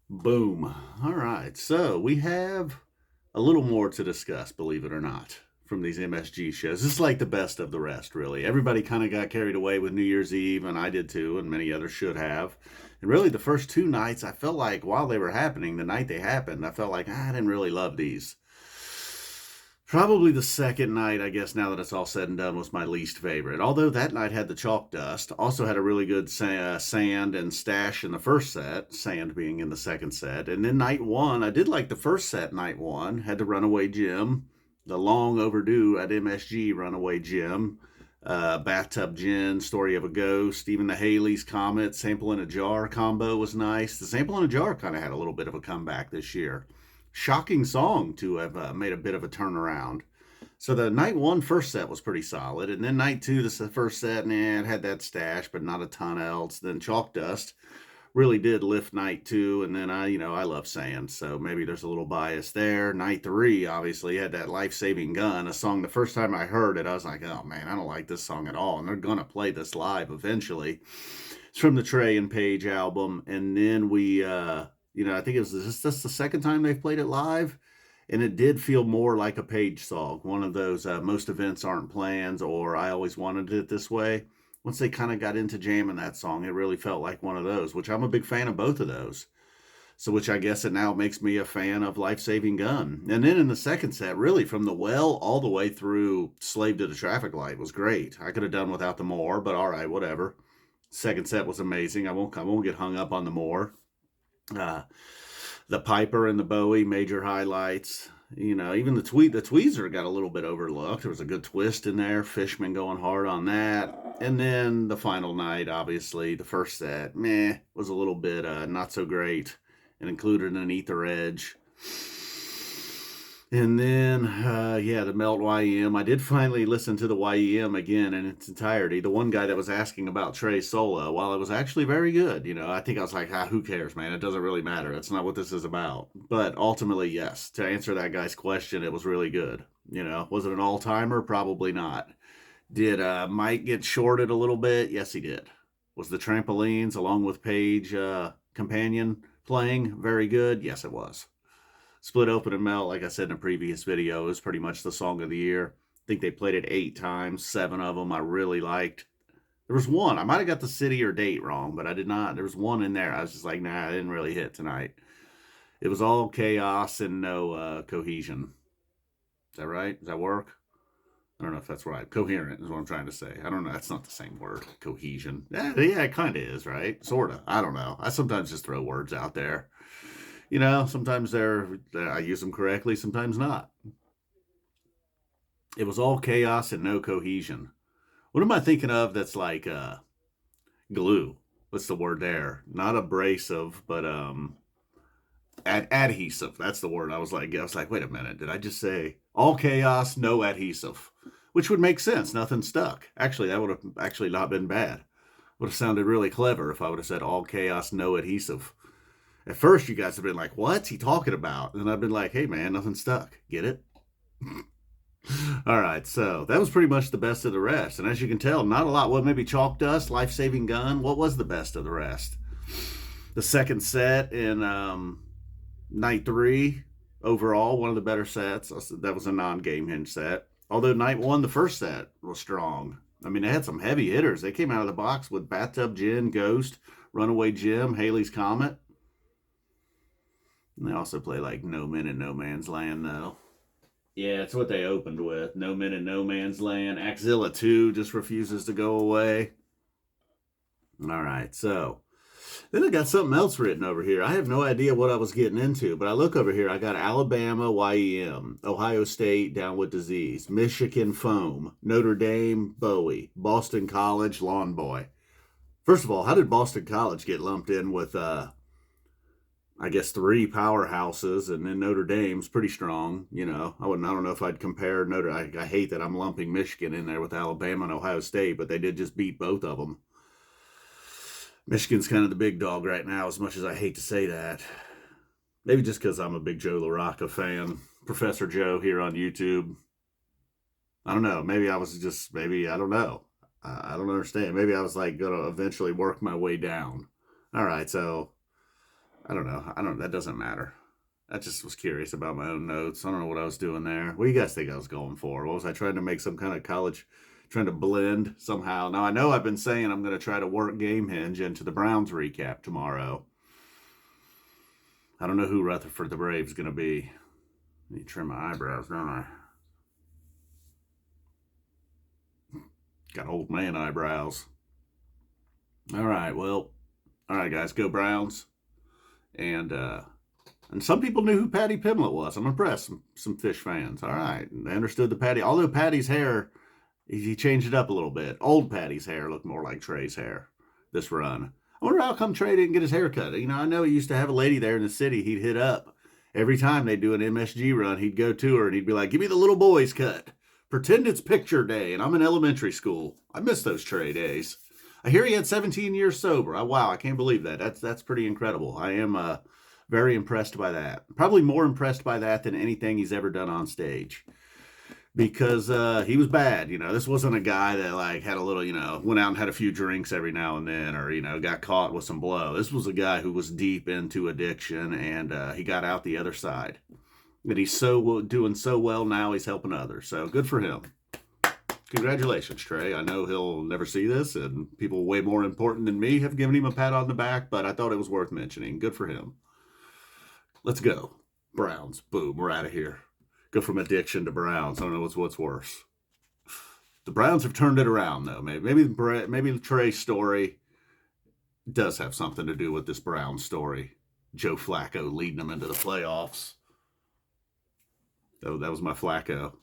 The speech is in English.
Boom. All right. So we have a little more to discuss, believe it or not, from these MSG shows. This is like the best of the rest, really. Everybody kind of got carried away with New Year's Eve, and I did too, and many others should have. And really, the first two nights, I felt like while they were happening, the night they happened, I felt like I didn't really love these. Probably the second night, I guess, now that it's all said and done, was my least favorite. Although that night had the chalk dust, also had a really good sand and stash in the first set, sand being in the second set. And then night one, I did like the first set, night one, had the Runaway Gym, the long overdue at MSG Runaway Gym, Bathtub Gin, Story of a Ghost, even the Haley's Comet, Sample in a Jar combo was nice. The Sample in a Jar kind of had a little bit of a comeback this year. Shocking song to have made a bit of a turnaround. So the night one first set was pretty solid, and then night two, the first set, it had that stash, but not a ton else. Then Chalk Dust really did lift night two, and then I love sand, so maybe there's a little bias there. Night three obviously had that Life Saving Gun, a song. The first time I heard it, I was like, oh man, I don't like this song at all, and they're gonna play this live eventually. It's from the Trey and Page album, and then I think it was just the second time they've played it live, and it did feel more like a Page song, one of those most events aren't plans or I always wanted it this way. Once they kind of got into jamming that song, it really felt like one of those, which I'm a big fan of both of those. So, which I guess it now makes me a fan of Life Saving Gun. And then in the second set, really from the well all the way through Slave to the Traffic Light was great. I could have done without the more, but all right, whatever. Second set was amazing. I won't get hung up on the more. Uh, the Piper and the Bowie, major highlights. Even the Tweezer got a little bit overlooked. There was a good twist in there. Fishman going hard on that. And then the final night, obviously, the first set, was a little bit not so great. It included an Ether Edge. And then, the Melt YEM. I did finally listen to the YEM again in its entirety. The one guy that was asking about Trey's solo, while it was actually very good, I think I was like, who cares, man? It doesn't really matter. That's not what this is about. But ultimately, yes, to answer that guy's question, it was really good. Was it an all timer? Probably not. Did Mike get shorted a little bit? Yes, he did. Was the trampolines along with Page companion playing very good? Yes, it was. Split Open and Melt, like I said in a previous video, is pretty much the song of the year. I think they played it 8 times. 7 of them I really liked. There was one. I might have got the city or date wrong, but I did not. There was one in there. I was just like, nah, I didn't really hit tonight. It was all chaos and no cohesion. Is that right? Does that work? I don't know if that's right. Coherent is what I'm trying to say. I don't know. That's not the same word. Cohesion. Yeah, it kind of is, right? Sort of. I don't know. I sometimes just throw words out there. Sometimes I use them correctly, sometimes not. It was all chaos and no cohesion. What am I thinking of that's like glue? What's the word there? Not abrasive, but adhesive. That's the word. I was like, wait a minute, did I just say all chaos, no adhesive? Which would make sense. Nothing stuck. Actually, that would have actually not been bad. Would have sounded really clever if I would have said all chaos, no adhesive. At first, you guys have been like, what's he talking about? And I've been like, hey, man, nothing stuck. Get it? All right, so that was pretty much the best of the rest. And as you can tell, not a lot. Well, maybe Chalk Dust, Life Saving Gun. What was the best of the rest? The second set in night three, overall, one of the better sets. That was a non game hinge set. Although night one, the first set was strong. I mean, they had some heavy hitters. They came out of the box with Bathtub Gin, Ghost, Runaway Jim, Haley's Comet. And they also play like No Men in No Man's Land, though. Yeah, it's what they opened with. No Men in No Man's Land. Axilla 2 just refuses to go away. All right, so then I got something else written over here. I have no idea what I was getting into, but I look over here. I got Alabama, YEM, Ohio State, Down with Disease, Michigan, Foam, Notre Dame, Bowie, Boston College, Lawn Boy. First of all, how did Boston College get lumped in with I guess 3 powerhouses, and then Notre Dame's pretty strong. I don't know if I'd compare Notre. I hate that I'm lumping Michigan in there with Alabama and Ohio State, but they did just beat both of them. Michigan's kind of the big dog right now, as much as I hate to say that. Maybe just because I'm a big Joe LaRocca fan, Professor Joe here on YouTube. I don't know. Maybe I don't know. I don't understand. Maybe I was like gonna eventually work my way down. All right, so I don't know. That doesn't matter. I just was curious about my own notes. I don't know what I was doing there. What do you guys think I was going for? What was I trying to make some kind of college, trying to blend somehow? Now, I know I've been saying I'm going to try to work Game Hinge into the Browns recap tomorrow. I don't know who Rutherford the Brave's going to be. I need to trim my eyebrows, don't I? Got old man eyebrows. All right, well, all right, guys, go Browns. And some people knew who Patty Pimlet was. I'm impressed. Some Phish fans. All right, they understood the Patty. Although Patty's hair, he changed it up a little bit. Old Patty's hair looked more like Trey's hair this run. I wonder how come Trey didn't get his hair cut. You know, I know he used to have a lady there in the city he'd hit up. Every time they do an MSG run, he'd go to her and he'd be like, give me the little boy's cut. Pretend it's picture day and I'm in elementary school. I miss those Trey days. I hear he had 17 years sober. Wow, I can't believe that. That's pretty incredible. I am very impressed by that. Probably more impressed by that than anything he's ever done on stage. Because he was bad. You know, this wasn't a guy that like had a little, you know, went out and had a few drinks every now and then, or, you know, got caught with some blow. This was a guy who was deep into addiction, and he got out the other side. And he's doing so well now, he's helping others. So good for him. Congratulations, Trey. I know he'll never see this, and people way more important than me have given him a pat on the back, but I thought it was worth mentioning. Good for him. Let's go. Browns. Boom. We're out of here. Go from addiction to Browns. I don't know what's worse. The Browns have turned it around, though. Maybe Trey's story does have something to do with this Browns story. Joe Flacco leading them into the playoffs. That was my Flacco.